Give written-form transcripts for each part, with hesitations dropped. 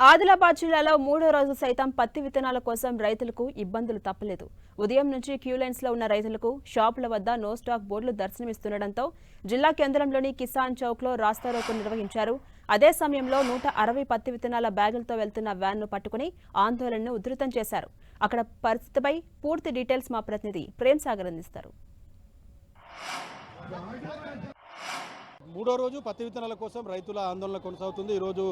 ఆదిలాబాద్ జిల్లాలో మూడో రోజు సైతం పత్తి విత్తనాల కోసం రైతులకు ఇబ్బందులు తప్పలేదు. ఉదయం నుంచి క్యూలైన్స్ లో ఉన్న రైతులకు షాపుల వద్ద నో స్టాక్ బోర్డులు దర్శనమిస్తుండటంతో జిల్లా కేంద్రంలోని కిసాన్ చౌక్ లో రాస్తారోకో నిర్వహించారు. అదే సమయంలో 160 పత్తి విత్తనాల బ్యాగులతో వెళ్తున్న వ్యాన్ ను పట్టుకుని ఆందోళనను ఉధృతం చేశారు. అక్కడ పరిస్థితిపై పూర్తి డీటెయిల్స్ మా ప్రతినిధి ప్రేమ్ సాగర్ అందిస్తారు. మూడో రోజు పత్తి విత్తనాల కోసం రైతుల ఆందోళన కొనసాగుతుంది. ఈరోజు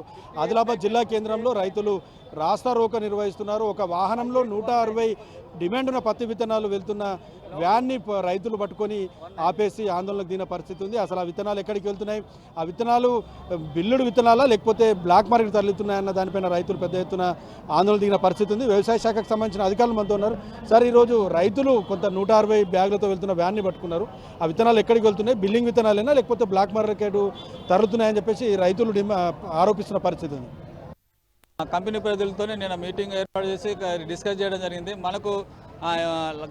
ఆదిలాబాద్ జిల్లా కేంద్రంలో రైతులు రాస్తారోకో నిర్వహిస్తున్నారు. ఒక వాహనంలో 160 డిమాండ్ ఉన్న పత్తి విత్తనాలు వెళ్తున్న వ్యాన్ని రైతులు పట్టుకొని ఆపేసి ఆందోళనకు దిగిన పరిస్థితి ఉంది. అసలు ఆ విత్తనాలు ఎక్కడికి వెళ్తున్నాయి, ఆ విత్తనాలు బిల్లుడు విత్తనాలా లేకపోతే బ్లాక్ మార్కెట్ తరలిస్తున్నాయన్న దానిపైన రైతులు పెద్ద ఎత్తున ఆందోళన దిగిన పరిస్థితి ఉంది. వ్యవసాయ శాఖకు సంబంధించిన అధికారులు మనతో ఉన్నారు. సార్, ఈరోజు రైతులు కొంత 160 బ్యాగులతో వెళ్తున్న వ్యాన్ని పట్టుకున్నారు. ఆ విత్తనాలు ఎక్కడికి వెళ్తున్నాయి, బిల్లింగ్ విత్తనాలైనా లేకపోతే బ్లాక్ మార్కెట్ తరలుతున్నాయని చెప్పేసి రైతులు ఆరోపిస్తున్న పరిస్థితి ఉంది. కంపెనీ ప్రజలతో నేను మీటింగ్ ఏర్పాటు చేసి డిస్కస్ చేయడం జరిగింది. మనకు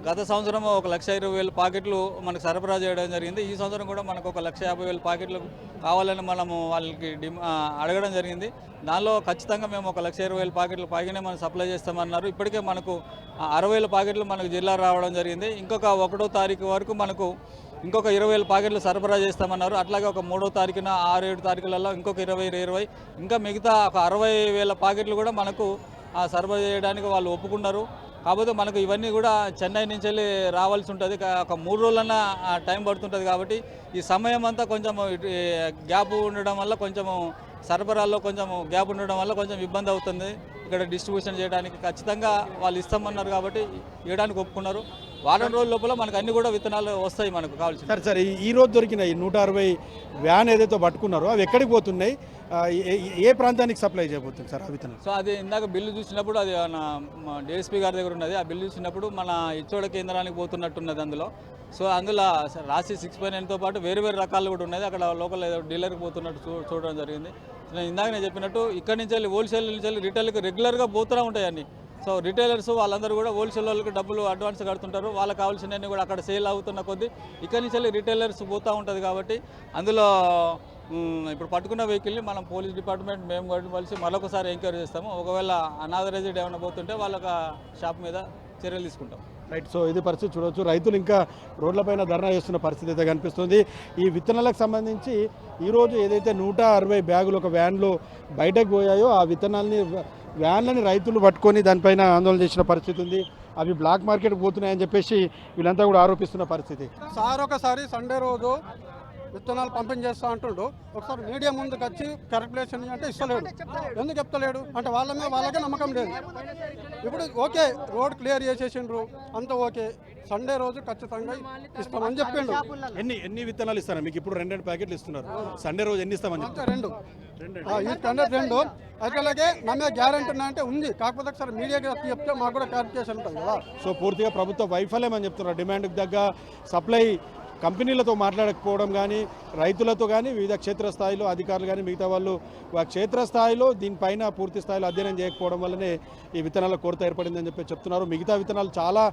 గత సంవత్సరం 1,20,000 ప్యాకెట్లు మనకు సరఫరా చేయడం జరిగింది. ఈ సంవత్సరం కూడా మనకు 1,50,000 ప్యాకెట్లు కావాలని మనము వాళ్ళకి అడగడం జరిగింది. దానిలో ఖచ్చితంగా మేము 1,20,000 ప్యాకెట్లు పైగానే మనం సప్లై చేస్తామన్నారు. ఇప్పటికే మనకు 60,000 ప్యాకెట్లు మనకు జిల్లా రావడం జరిగింది. ఇంకొక 1వ తారీఖు వరకు మనకు ఇంకొక 20,000 ప్యాకెట్లు సరఫరా చేస్తామన్నారు. అట్లాగే ఒక 3వ తారీఖున 6-7 తారీఖులలో ఇంకొక 20 ఇంకా మిగతా ఒక 60,000 ప్యాకెట్లు కూడా మనకు సరఫరా చేయడానికి వాళ్ళు ఒప్పుకున్నారు. కాకపోతే మనకు ఇవన్నీ కూడా చెన్నై నుంచి వెళ్ళి రావాల్సి ఉంటుంది. ఒక 3 రోజులన్నా టైం పడుతుంటుంది. కాబట్టి ఈ సమయం అంతా కొంచెం గ్యాప్ ఉండడం వల్ల కొంచెము సరఫరాల్లో కొంచెం గ్యాప్ ఉండడం వల్ల కొంచెం ఇబ్బంది అవుతుంది. ఇక్కడ డిస్ట్రిబ్యూషన్ చేయడానికి ఖచ్చితంగా వాళ్ళు ఇస్తామన్నారు కాబట్టి ఇవ్వడానికి ఒప్పుకున్నారు. వారం రోజుల లోపల మనకు అన్ని కూడా విత్తనాలు వస్తాయి మనకు కావాల్సి. సరే, ఈ రోజు దొరికిన ఈ 160 వ్యాన్ ఏదైతే పట్టుకున్నారో అవి ఎక్కడికి పోతున్నాయి, ఏ ప్రాంతానికి సప్లై చేయబోతుంది సార్ ఆ విత్తనాలు? సో అది ఇందాక బిల్లు చూసినప్పుడు అది మన డిఎస్పీ గారి దగ్గర ఉన్నది. ఆ బిల్లు చూసినప్పుడు మన ఇచ్చోడ కేంద్రానికి పోతున్నట్టున్నది అందులో. సో అందులో రాసి 6.9తో పాటు వేరు రకాలు కూడా ఉన్నది. అక్కడ లోకల్ డీలర్కి పోతున్నట్టు చూడడం జరిగింది. ఇందాక నేను చెప్పినట్టు ఇక్కడి నుంచి వెళ్ళి హోల్సేల్ నుంచి వెళ్ళి రిటైల్కి రెగ్యులర్గా పోతూనే ఉంటాయి అన్ని. సో రిటైలర్స్ వాళ్ళందరూ కూడా హోల్సేల్ వాళ్ళకి డబ్బులు అడ్వాన్స్ కడుతుంటారు. వాళ్ళకి కావాల్సినవన్నీ కూడా అక్కడ సేల్ అవుతున్న కొద్దీ ఇక్కడి నుంచి వెళ్ళి రిటైలర్స్ పోతూ ఉంటుంది. కాబట్టి అందులో ఇప్పుడు పట్టుకున్న వెహికల్ని మనం పోలీస్ డిపార్ట్మెంట్ మేము కలిసి మరొకసారి ఎంక్వైరీ చేస్తాము. ఒకవేళ అనాథరైజ్డ్ ఏమైనా పోతుంటే వాళ్ళకి షాప్ మీద చర్యలు తీసుకుంటాం. రైట్. సో ఇది పరిస్థితి చూడవచ్చు. రైతులు ఇంకా రోడ్లపైన ధర్నా చేస్తున్న పరిస్థితి అయితే కనిపిస్తుంది. ఈ విత్తనాలకు సంబంధించి ఈరోజు ఏదైతే 160 బ్యాగులు ఒక వ్యాన్లో బయటకు పోయాయో ఆ విత్తనాలని వ్యాన్లని రైతులు పట్టుకొని దానిపైన ఆందోళన చేసిన పరిస్థితి ఉంది. అవి బ్లాక్ మార్కెట్కి పోతున్నాయని చెప్పేసి వీళ్ళంతా కూడా ఆరోపిస్తున్న పరిస్థితి. సార్ ఒకసారి సండే రోజు విత్తనాలు పంపిణీ చేస్తా అంటుండు. ఒకసారి మీడియా ముందుకు వచ్చి క్యాలిక్యులేషన్ అంటే ఇస్తలేడు. ఎందుకు చెప్తలేడు అంటే వాళ్ళ మీద వాళ్ళకే నమ్మకం లేదు. ఇప్పుడు ఓకే, రోడ్ క్లియర్ చేసేసిండ్రు, అంత ఓకే, సండే రోజు ఖచ్చితంగా ఇస్తామని చెప్పిండు. ఎన్ని విత్తనాలు ఇస్తారా మీకు? ఇప్పుడు 2 ప్యాకెట్లు ఇస్తున్నారు. సండే రోజు ఎన్ని ఇస్తామని? రెండు అయితే అలాగే నా మీద గ్యారంటీ అంటే ఉంది. కాకపోతే ఒకసారి మీడియాకి చెప్తే మాకు కూడా క్లారిఫికేషన్ ఉంటుంది కదా. సో పూర్తిగా ప్రభుత్వ వైఫల్యం అని చెప్తున్నారు. డిమాండ్కి తగ్గ సప్లై కంపెనీలతో మాట్లాడకపోవడం కానీ, రైతులతో కానీ, వివిధ క్షేత్రస్థాయిలో అధికారులు కానీ మిగతా వాళ్ళు క్షేత్రస్థాయిలో దీనిపైన పూర్తి స్థాయిలో అధ్యయనం చేయకపోవడం వల్లనే ఈ విత్తనాల కొరత ఏర్పడిందని చెప్పి చెప్తున్నారు. మిగతా విత్తనాలు చాలా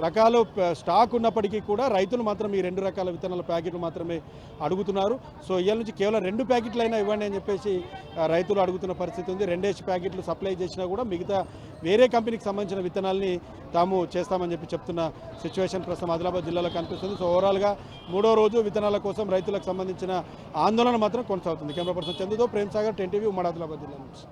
రకాలు స్టాక్ ఉన్నప్పటికీ కూడా రైతులు మాత్రం ఈ 2 రకాల విత్తనాల ప్యాకెట్లు మాత్రమే అడుగుతున్నారు. సో ఇవాళ నుంచి కేవలం 2 ప్యాకెట్లైనా ఇవ్వండి అని చెప్పేసి రైతులు అడుగుతున్న పరిస్థితి ఉంది. 2 ప్యాకెట్లు సప్లై చేసినా కూడా మిగతా వేరే కంపెనీకి సంబంధించిన విత్తనాలని తాము చేస్తామని చెప్పి చెప్తున్న సిచ్యువేషన్ ప్రస్తుతం ఆదిలాబాద్ జిల్లాలో కనిపిస్తుంది. సో ఓవరాల్గా 3వ రోజు విత్తనాల కోసం రైతులకు సంబంధించిన ఆందోళన మాత్రం కొనసాగుతుంది. కెమెరా పర్సన్ చందుతో ప్రేమ్ సాగర్, 10 టీవీ, ఉమ్మడి ఆదిలాబాద్ జిల్లా నుంచి.